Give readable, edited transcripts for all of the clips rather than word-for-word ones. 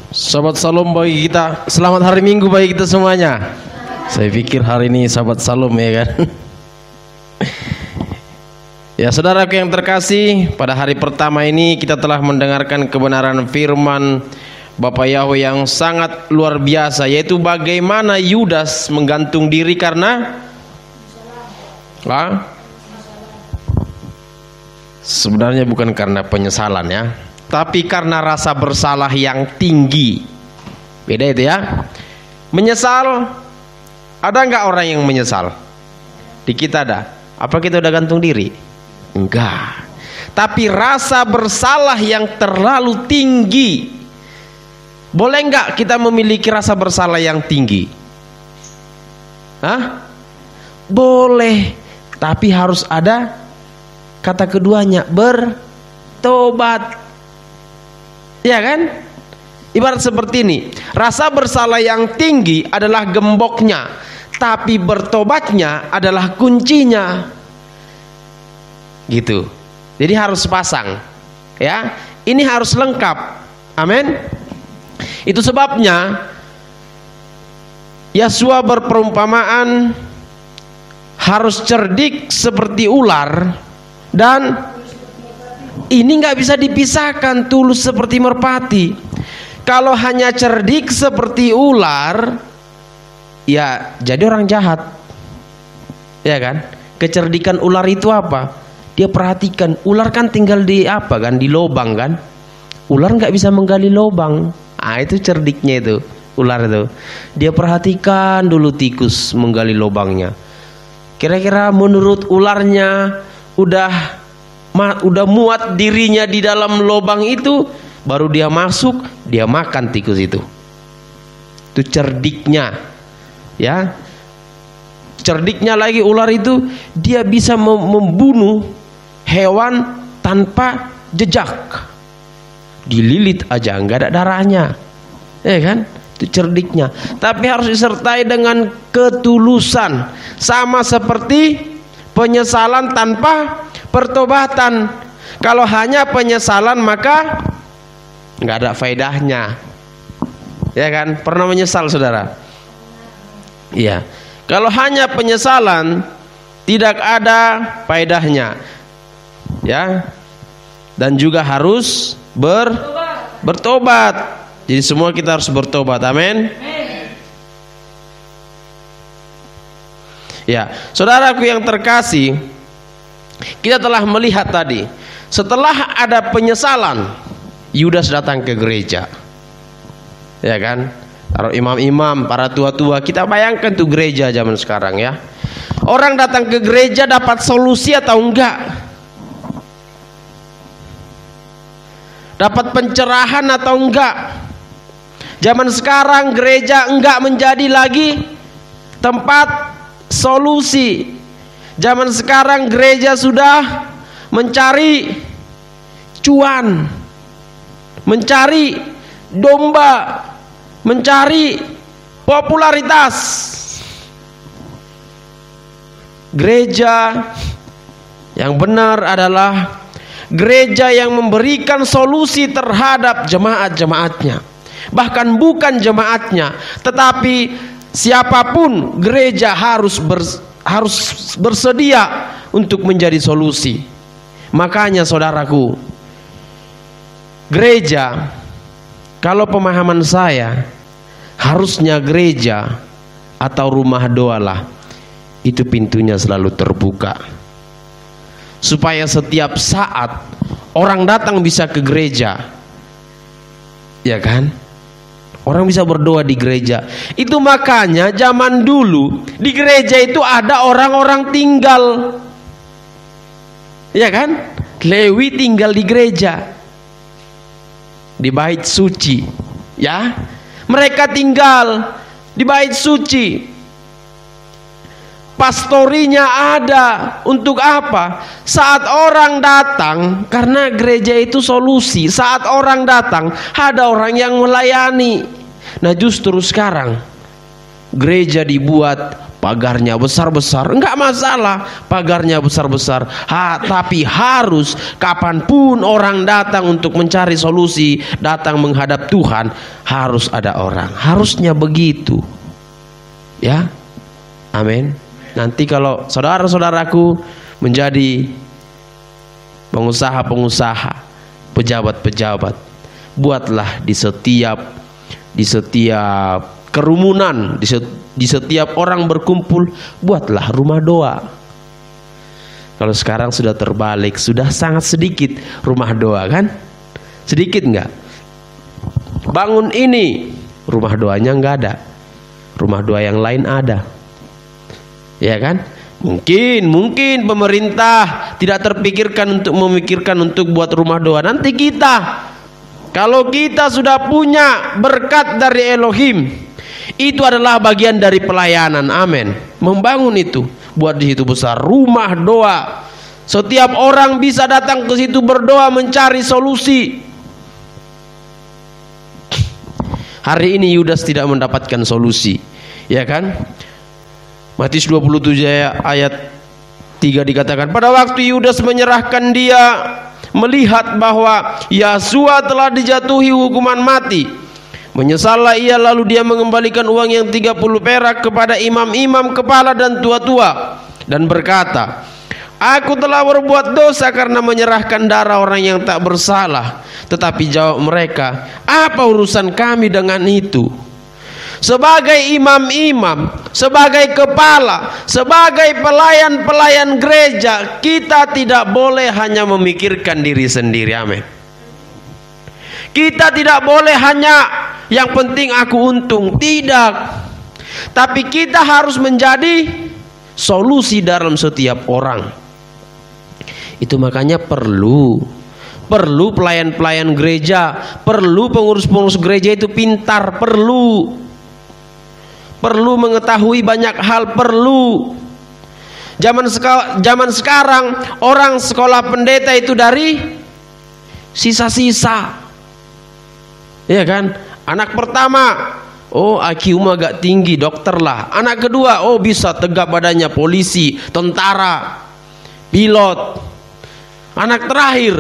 Sahabat Salam bagi kita, selamat hari Minggu bagi kita semuanya. Saya pikir hari ini sahabat Salam ya kan. Ya saudaraku yang terkasih, pada hari pertama ini kita telah mendengarkan kebenaran firman Bapak Yahweh yang sangat luar biasa, yaitu bagaimana Yudas menggantung diri karena sebenarnya bukan karena penyesalan ya, tapi karena rasa bersalah yang tinggi. Beda itu ya. Menyesal, ada nggak orang yang menyesal? Di kita ada. Apa kita udah gantung diri? Enggak. Tapi rasa bersalah yang terlalu tinggi. Boleh nggak kita memiliki rasa bersalah yang tinggi? Hah? Boleh. Tapi harus ada kata keduanya, bertobat. Ya kan? Ibarat seperti ini, rasa bersalah yang tinggi adalah gemboknya, tapi bertobatnya adalah kuncinya. Gitu. Jadi harus pasang. Ya, ini harus lengkap. Amin. Itu sebabnya Yosua berperumpamaan harus cerdik seperti ular, dan ini nggak bisa dipisahkan tulus seperti merpati. Kalau hanya cerdik seperti ular, ya jadi orang jahat. Ya kan? Kecerdikan ular itu apa? Dia perhatikan, ular kan tinggal di apa kan? Di lubang kan? Ular nggak bisa menggali lubang. Ah, itu cerdiknya itu, ular itu. Dia perhatikan dulu tikus menggali lubangnya. Kira-kira menurut ularnya udah muat dirinya di dalam lubang itu, baru dia masuk, dia makan tikus itu. Itu cerdiknya. Ya. Cerdiknya lagi ular itu, dia bisa membunuh hewan tanpa jejak. Dililit aja nggak ada darahnya. Ya kan? Itu cerdiknya. Tapi harus disertai dengan ketulusan, sama seperti penyesalan tanpa pertobatan. Kalau hanya penyesalan maka nggak ada faedahnya. Ya kan? Pernah menyesal saudara? Iya. Kalau hanya penyesalan tidak ada faedahnya. Ya. Dan juga harus bertobat. Jadi semua kita harus bertobat. Amin. Ya, saudaraku yang terkasih, kita telah melihat tadi, setelah ada penyesalan, Yudas datang ke gereja. Ya kan? Para imam-imam, para tua-tua, kita bayangkan tuh gereja zaman sekarang ya. Orang datang ke gereja dapat solusi atau enggak? Dapat pencerahan atau enggak? Zaman sekarang gereja enggak menjadi lagi tempat solusi. Zaman sekarang gereja sudah mencari cuan, mencari domba, mencari popularitas. Gereja yang benar adalah gereja yang memberikan solusi terhadap jemaat-jemaatnya. Bahkan bukan jemaatnya, tetapi siapapun gereja harus bersedia untuk menjadi solusi. Makanya saudaraku, gereja, kalau pemahaman saya, harusnya gereja atau rumah doa lah, itu pintunya selalu terbuka, supaya setiap saat orang datang bisa ke gereja. Ya kan? Orang bisa berdoa di gereja. Itu makanya zaman dulu di gereja itu ada orang-orang tinggal. Ya kan? Lewi tinggal di gereja, di bait suci. Ya, mereka tinggal di bait suci. Pastorinya ada untuk apa? Saat orang datang, karena gereja itu solusi. Saat orang datang, ada orang yang melayani. Nah justru sekarang gereja dibuat pagarnya besar-besar, enggak masalah pagarnya besar-besar. Tapi harus kapanpun orang datang untuk mencari solusi, datang menghadap Tuhan, harus ada orang. Harusnya begitu. Ya, amin. Nanti kalau saudara-saudaraku menjadi pengusaha-pengusaha, pejabat-pejabat, buatlah di setiap kerumunan, di setiap orang berkumpul, buatlah rumah doa. Kalau sekarang sudah terbalik, sudah sangat sedikit rumah doa, kan? Sedikit enggak? Bangun ini, rumah doanya enggak ada. Rumah doa yang lain ada. Ya kan? Mungkin pemerintah tidak memikirkan untuk buat rumah doa. Nanti kita, kalau kita sudah punya berkat dari Elohim, itu adalah bagian dari pelayanan. Amin. Membangun itu, buat di situ besar rumah doa. Setiap orang bisa datang ke situ berdoa mencari solusi. Hari ini Yudas tidak mendapatkan solusi, ya kan? Matius 27 ayat 3 dikatakan, pada waktu Yudas menyerahkan dia, melihat bahwa Yahsua telah dijatuhi hukuman mati, menyesallah ia, lalu dia mengembalikan uang yang 30 perak kepada imam-imam kepala dan tua-tua dan berkata, aku telah berbuat dosa karena menyerahkan darah orang yang tak bersalah. Tetapi jawab mereka, apa urusan kami dengan itu? Sebagai imam-imam, sebagai kepala, sebagai pelayan-pelayan gereja, kita tidak boleh hanya memikirkan diri sendiri. Amin. Kita tidak boleh hanya yang penting aku untung. Tidak. Tapi kita harus menjadi solusi dalam setiap orang. Itu makanya perlu pelayan-pelayan gereja, perlu pengurus-pengurus gereja itu pintar, perlu mengetahui banyak hal, perlu. Zaman sekarang orang sekolah pendeta itu dari sisa-sisa, ya kan? Anak pertama, oh IQ-nya agak tinggi, dokter lah. Anak kedua, oh bisa tegap badannya, polisi, tentara, pilot. Anak terakhir,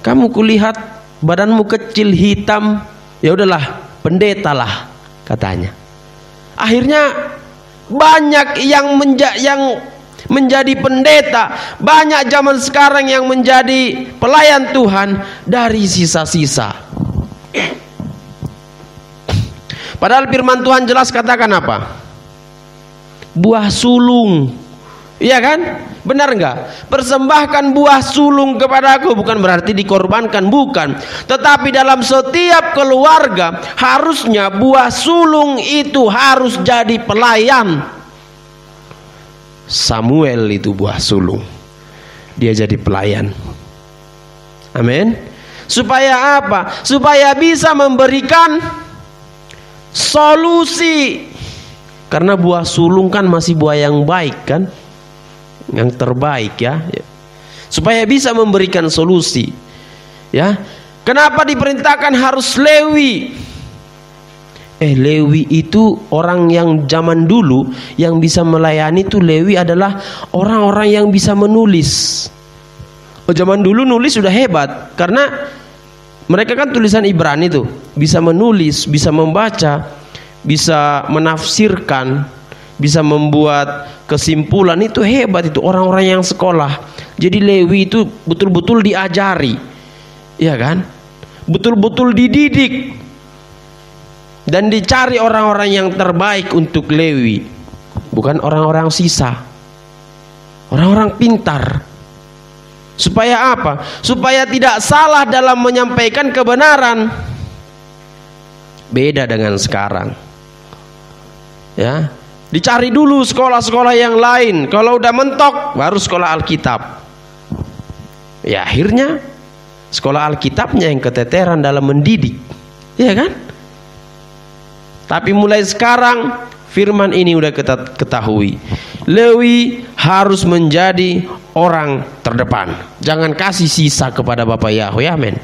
kamu kulihat badanmu kecil, hitam, ya udahlah pendeta lah katanya. Akhirnya banyak yang menjadi pendeta, banyak zaman sekarang yang menjadi pelayan Tuhan dari sisa-sisa. Padahal firman Tuhan jelas katakan apa? Buah sulung. Iya kan? Benar enggak? Persembahkan buah sulung kepadaku, bukan berarti dikorbankan, bukan. Tetapi dalam setiap keluarga harusnya buah sulung itu harus jadi pelayan. Samuel itu buah sulung, dia jadi pelayan. Amin. Supaya apa? Supaya bisa memberikan solusi. Karena buah sulung kan masih buah yang baik kan, yang terbaik ya, supaya bisa memberikan solusi. Ya, kenapa diperintahkan harus Lewi? Lewi itu orang yang zaman dulu yang bisa melayani itu. Lewi adalah orang-orang yang bisa menulis. Zaman dulu nulis sudah hebat, karena mereka kan tulisan Ibrani tuh, bisa menulis, bisa membaca, bisa menafsirkan, bisa membuat kesimpulan. Itu hebat, itu orang-orang yang sekolah. Jadi Lewi itu betul-betul diajari, ya kan? Betul-betul dididik dan dicari orang-orang yang terbaik untuk Lewi, bukan orang-orang sisa, orang-orang pintar. Supaya apa? Supaya tidak salah dalam menyampaikan kebenaran. Beda dengan sekarang. Ya, dicari dulu sekolah-sekolah yang lain. Kalau udah mentok baru sekolah Alkitab. Ya akhirnya sekolah Alkitabnya yang keteteran dalam mendidik, ya kan? Tapi mulai sekarang firman ini udah kita ketahui, Lewi harus menjadi orang terdepan. Jangan kasih sisa kepada Bapak Yahweh, amin.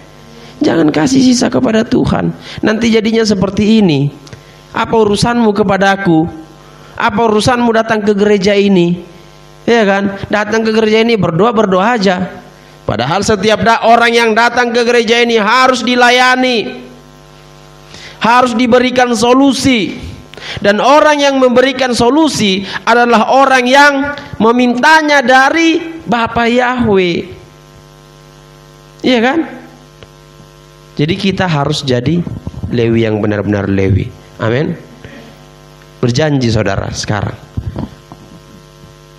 Jangan kasih sisa kepada Tuhan. Nanti jadinya seperti ini. Apa urusanmu kepadaku? Apa urusanmu datang ke gereja ini? Ya kan? Datang ke gereja ini berdoa aja. Padahal setiap orang yang datang ke gereja ini harus dilayani, harus diberikan solusi. Dan orang yang memberikan solusi adalah orang yang memintanya dari Bapa Yahweh. Iya kan? Jadi kita harus jadi Lewi yang benar-benar Lewi. Amin. Berjanji saudara sekarang,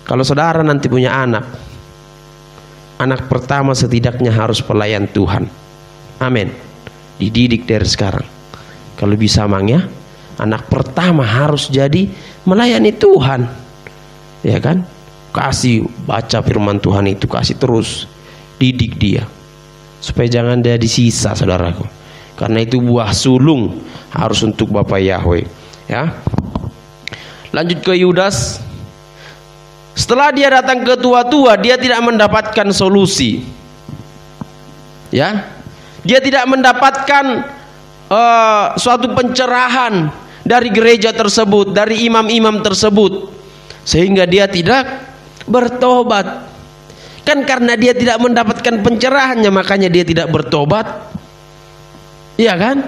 kalau saudara nanti punya anak pertama setidaknya harus pelayan Tuhan. Amin. Dididik dari sekarang. Kalau bisa mang ya, anak pertama harus jadi melayani Tuhan. Ya kan? Kasih baca firman Tuhan itu, kasih terus, didik dia supaya jangan dia disisa saudaraku. Karena itu buah sulung harus untuk Bapa Yahweh. Ya. Lanjut ke Yudas. Setelah dia datang ke tua-tua, dia tidak mendapatkan solusi. Ya. Dia tidak mendapatkan suatu pencerahan dari gereja tersebut, dari imam-imam tersebut, sehingga dia tidak bertobat. Kan karena dia tidak mendapatkan pencerahannya, makanya dia tidak bertobat. Iya kan?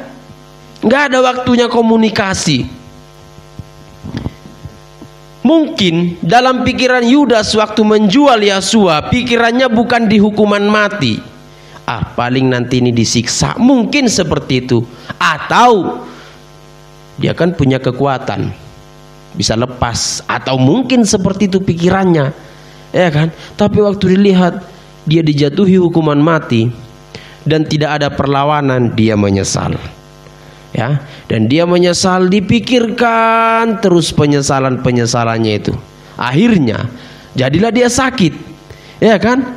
Nggak ada waktunya komunikasi. Mungkin dalam pikiran Yudas waktu menjual Yesua, pikirannya bukan di hukuman mati. Paling nanti ini disiksa. Mungkin seperti itu. Atau dia kan punya kekuatan, bisa lepas. Atau mungkin seperti itu pikirannya. Ya kan? Tapi waktu dilihat dia dijatuhi hukuman mati dan tidak ada perlawanan, dia menyesal. Ya, dan dia menyesal, dipikirkan terus penyesalannya itu. Akhirnya jadilah dia sakit. Ya kan?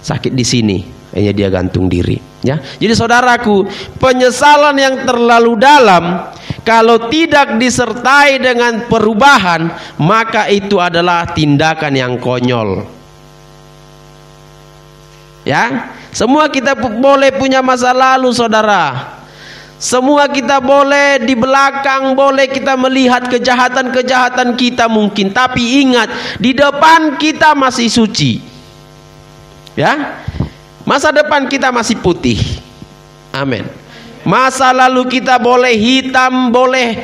Sakit di sini, akhirnya dia gantung diri. Ya. Jadi saudaraku, penyesalan yang terlalu dalam kalau tidak disertai dengan perubahan, maka itu adalah tindakan yang konyol. Ya, semua kita boleh punya masa lalu, saudara. Semua kita boleh di belakang, boleh kita melihat kejahatan-kejahatan kita mungkin. Tapi ingat, di depan kita masih suci. Ya, masa depan kita masih putih. Amin. Masa lalu kita boleh hitam, boleh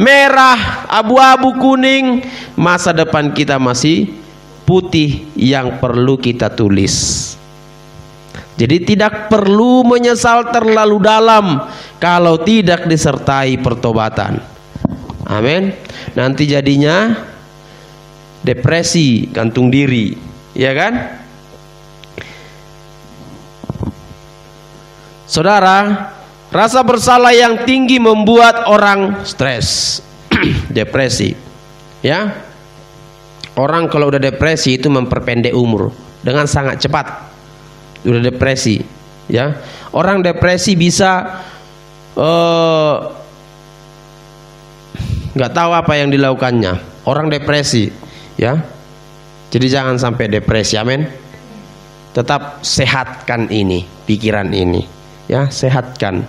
merah, abu-abu, kuning. Masa depan kita masih putih yang perlu kita tulis. Jadi tidak perlu menyesal terlalu dalam kalau tidak disertai pertobatan. Amin. Nanti jadinya depresi, gantung diri, ya kan? Saudara, rasa bersalah yang tinggi membuat orang stres, depresi. Ya. Orang kalau udah depresi itu memperpendek umur dengan sangat cepat. Udah depresi, ya. Orang depresi bisa nggak tahu apa yang dilakukannya. Orang depresi, ya. Jadi jangan sampai depresi, amin. Tetap sehatkan ini, pikiran ini, ya, sehatkan.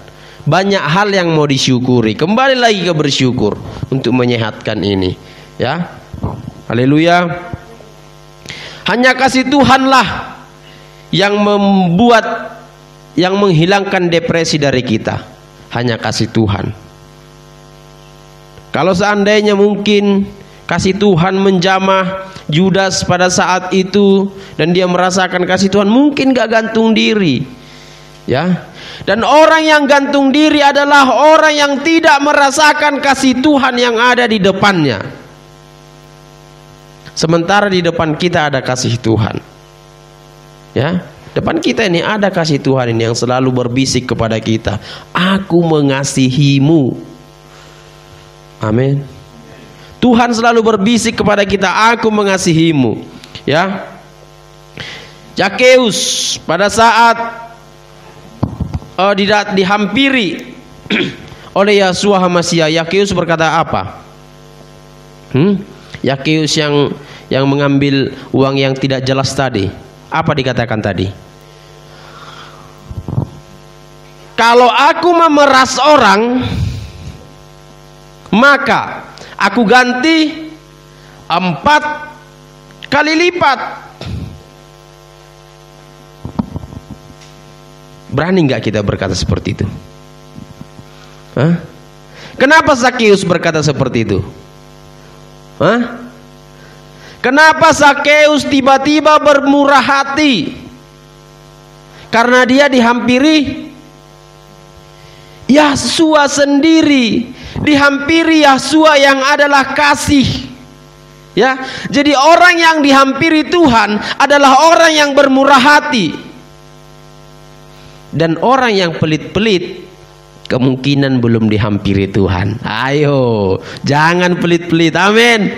Banyak hal yang mau disyukuri. Kembali lagi ke bersyukur untuk menyehatkan ini, ya. Haleluya. Hanya kasih Tuhanlah yang membuat, yang menghilangkan depresi dari kita. Hanya kasih Tuhan. Kalau seandainya mungkin kasih Tuhan menjamah Yudas pada saat itu dan dia merasakan kasih Tuhan, mungkin gak gantung diri, ya. Dan orang yang gantung diri adalah orang yang tidak merasakan kasih Tuhan yang ada di depannya. Sementara di depan kita ada kasih Tuhan. Ya, depan kita ini ada kasih Tuhan ini yang selalu berbisik kepada kita, aku mengasihimu. Amin. Tuhan selalu berbisik kepada kita, aku mengasihimu. Ya. Zakeus pada saat dihampiri oleh Yeshua HaMashiach, Zakeus berkata apa? Zakeus yang mengambil uang yang tidak jelas tadi. Apa dikatakan tadi? Kalau aku memeras orang, maka aku ganti 4 kali lipat. Berani nggak kita berkata seperti itu? Hah? Kenapa Zakheus berkata seperti itu? Hah? Kenapa Zakheus tiba-tiba bermurah hati? Karena dia dihampiri Yahshua sendiri, dihampiri Yahshua yang adalah kasih. Ya, jadi orang yang dihampiri Tuhan adalah orang yang bermurah hati. Dan orang yang pelit-pelit kemungkinan belum dihampiri Tuhan. Ayo, jangan pelit-pelit. Amin.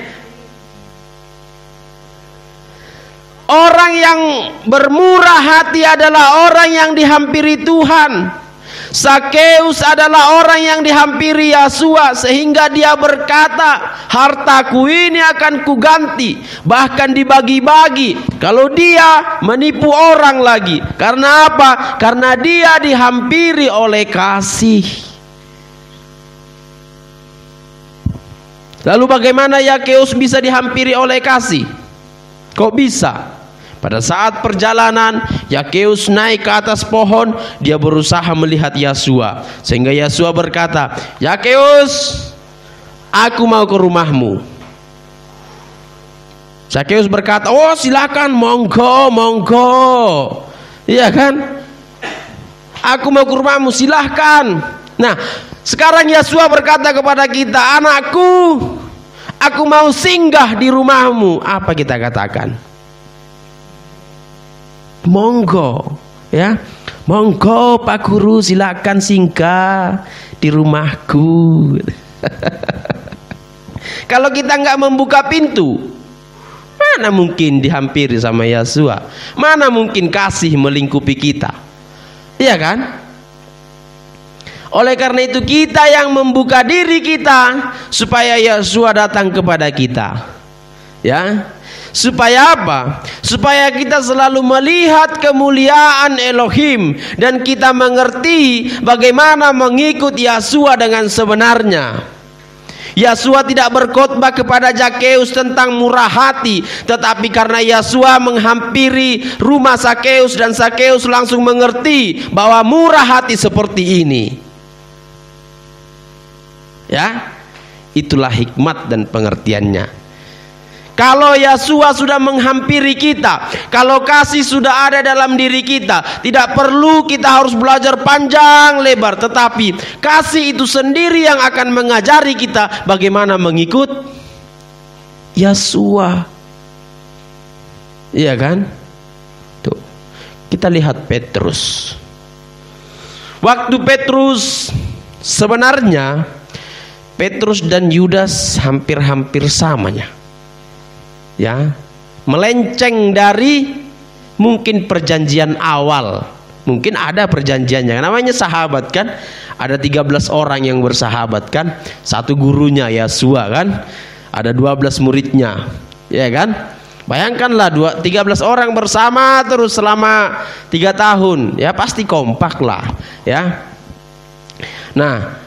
Orang yang bermurah hati adalah orang yang dihampiri Tuhan. Zakheus adalah orang yang dihampiri Yahshua, sehingga dia berkata, hartaku ini akan kuganti, bahkan dibagi-bagi kalau dia menipu orang lagi. Karena apa? Karena dia dihampiri oleh kasih. Lalu bagaimana Zakheus bisa dihampiri oleh kasih? Kok bisa? Pada saat perjalanan Zakheus naik ke atas pohon, dia berusaha melihat Yahshua, sehingga Yahshua berkata, Zakheus, aku mau ke rumahmu. Zakheus berkata, oh silakan, monggo, monggo. Iya kan? Aku mau ke rumahmu, silahkan. Nah, sekarang Yahshua berkata kepada kita, anakku, aku mau singgah di rumahmu. Apa kita katakan? Monggo, ya, monggo Pak Guru, silakan singgah di rumahku. Kalau kita nggak membuka pintu, mana mungkin dihampiri sama Yahshua? Mana mungkin kasih melingkupi kita? Iya kan? Oleh karena itu kita yang membuka diri kita supaya Yahshua datang kepada kita. Ya. Supaya apa? Supaya kita selalu melihat kemuliaan Elohim dan kita mengerti bagaimana mengikut Yahshua dengan sebenarnya. Yahshua tidak berkhotbah kepada Zakheus tentang murah hati, tetapi karena Yahshua menghampiri rumah Zakheus dan Zakheus langsung mengerti bahwa murah hati seperti ini. Ya, itulah hikmat dan pengertiannya. Kalau Yahshua sudah menghampiri kita, kalau kasih sudah ada dalam diri kita, tidak perlu kita harus belajar panjang lebar, tetapi kasih itu sendiri yang akan mengajari kita bagaimana mengikut Yahshua. Iya kan? Tuh, kita lihat Petrus. Waktu Petrus, sebenarnya Petrus dan Yudas hampir-hampir samanya. Ya, melenceng dari mungkin perjanjian awal. Mungkin ada perjanjiannya, namanya sahabat kan. Ada 13 orang yang bersahabat kan. Satu gurunya Yahshua kan. Ada 12 muridnya. Ya kan? Bayangkanlah 13 orang bersama terus selama 3 tahun. Ya pasti kompak lah, ya. Nah,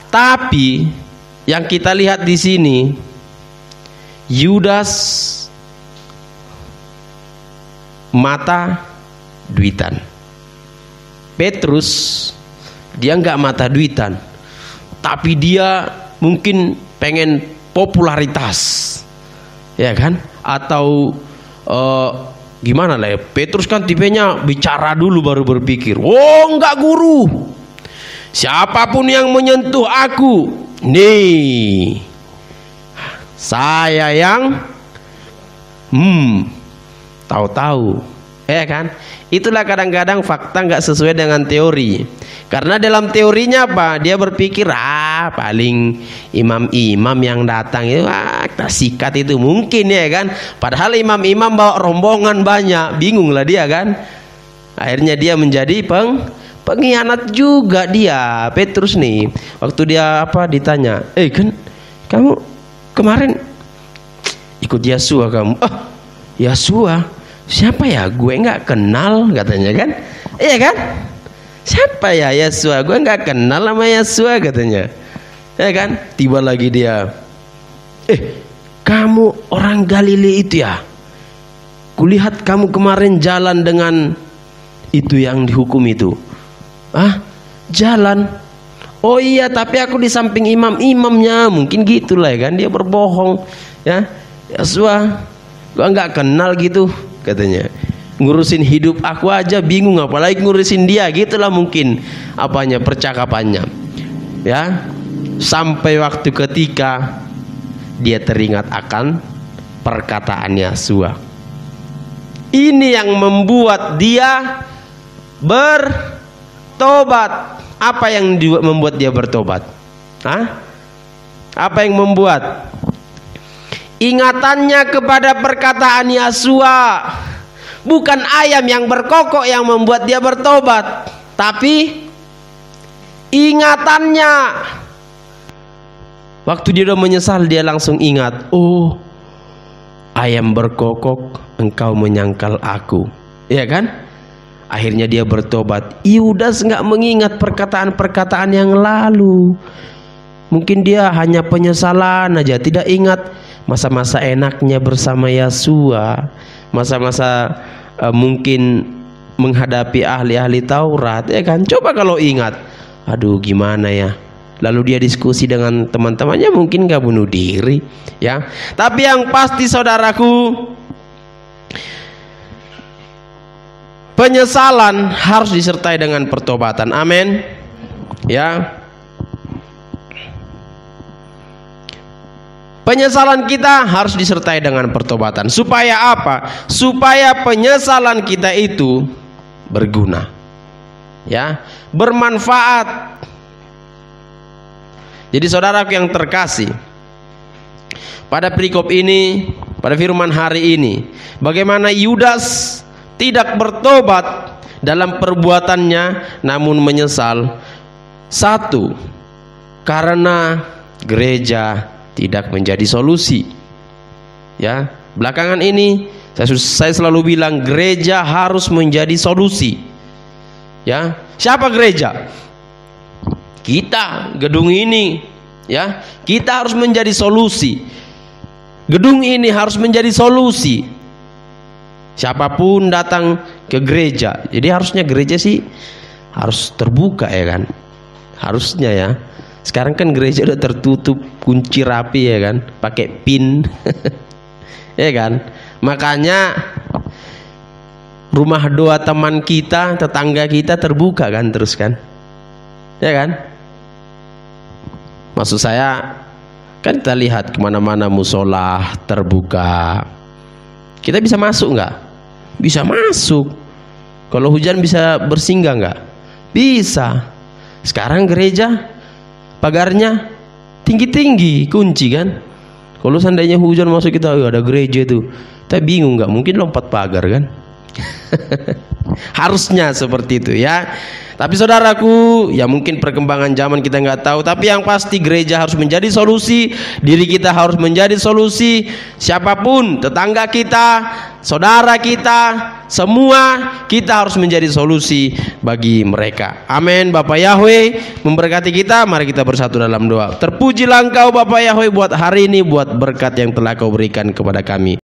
tapi yang kita lihat di sini, Yudas mata duitan. Petrus dia nggak mata duitan, tapi dia mungkin pengen popularitas, ya kan? Atau gimana lah ya? Petrus kan tipenya bicara dulu baru berpikir. Oh enggak guru, siapapun yang menyentuh aku, nih saya yang tahu-tahu, ya kan? Itulah kadang-kadang fakta nggak sesuai dengan teori. Karena dalam teorinya apa? Dia berpikir paling imam-imam yang datang itu kita sikat itu mungkin, ya kan? Padahal imam-imam bawa rombongan banyak, bingung lah dia kan? Akhirnya dia menjadi pengkhianat juga dia, Petrus nih. Waktu dia ditanya, kan kamu kemarin ikut Yahshua kamu? Yahshua siapa ya? Gue nggak kenal katanya kan? Iya kan? Siapa ya Yahshua? Gue nggak kenal sama Yahshua katanya. Ya kan? Tiba lagi dia, kamu orang Galilea itu ya? Kulihat kamu kemarin jalan dengan itu yang dihukum itu. Ah, jalan. Oh iya, tapi aku di samping imamnya, mungkin gitulah ya kan, dia berbohong ya. Yasua, gua nggak kenal gitu katanya. Ngurusin hidup aku aja bingung, apalagi ngurusin dia, gitulah mungkin apanya percakapannya. Ya, sampai waktu ketika dia teringat akan perkataan Yasua. Ini yang membuat dia bertobat. Apa yang membuat dia bertobat? Hah? Apa yang membuat? Ingatannya kepada perkataan Yasua. Bukan ayam yang berkokok yang membuat dia bertobat, tapi ingatannya. Waktu dia udah menyesal, dia langsung ingat, oh, ayam berkokok, engkau menyangkal aku, ya kan? Akhirnya dia bertobat. Yudas nggak mengingat perkataan-perkataan yang lalu. Mungkin dia hanya penyesalan aja, tidak ingat masa-masa enaknya bersama Yasua, masa-masa mungkin menghadapi ahli-ahli Taurat, ya kan? Coba kalau ingat, aduh gimana ya? Lalu dia diskusi dengan teman-temannya, mungkin nggak bunuh diri, ya. Tapi yang pasti saudaraku, penyesalan harus disertai dengan pertobatan. Amin. Ya. Penyesalan kita harus disertai dengan pertobatan. Supaya apa? Supaya penyesalan kita itu berguna. Ya, bermanfaat. Jadi saudaraku yang terkasih, pada perikop ini, pada firman hari ini, bagaimana Yudas tidak bertobat dalam perbuatannya namun menyesal. Satu, karena gereja tidak menjadi solusi. Ya, belakangan ini saya selalu bilang gereja harus menjadi solusi. Ya, siapa gereja? Kita, gedung ini, ya, kita harus menjadi solusi. Gedung ini harus menjadi solusi. Siapapun datang ke gereja, jadi harusnya gereja sih harus terbuka, ya kan? Harusnya ya. Sekarang kan gereja udah tertutup, kunci rapi, ya kan? Pakai pin, ya kan? Makanya rumah doa teman kita, tetangga kita terbuka kan terus kan, ya kan? Maksud saya kan kita lihat kemana-mana musola terbuka. Kita bisa masuk nggak? Bisa masuk. Kalau hujan bisa bersinggah nggak? Bisa. Sekarang gereja pagarnya tinggi-tinggi, kunci kan? Kalau seandainya hujan masuk kita, ada gereja itu, kita bingung nggak? Mungkin lompat pagar kan? Harusnya seperti itu ya. Tapi saudaraku, ya mungkin perkembangan zaman kita nggak tahu, tapi yang pasti gereja harus menjadi solusi, diri kita harus menjadi solusi, siapapun, tetangga kita, saudara kita, semua kita harus menjadi solusi bagi mereka. Amin. Bapak Yahweh memberkati kita. Mari kita bersatu dalam doa. Terpujilah Engkau Bapak Yahweh buat hari ini, buat berkat yang telah Kau berikan kepada kami.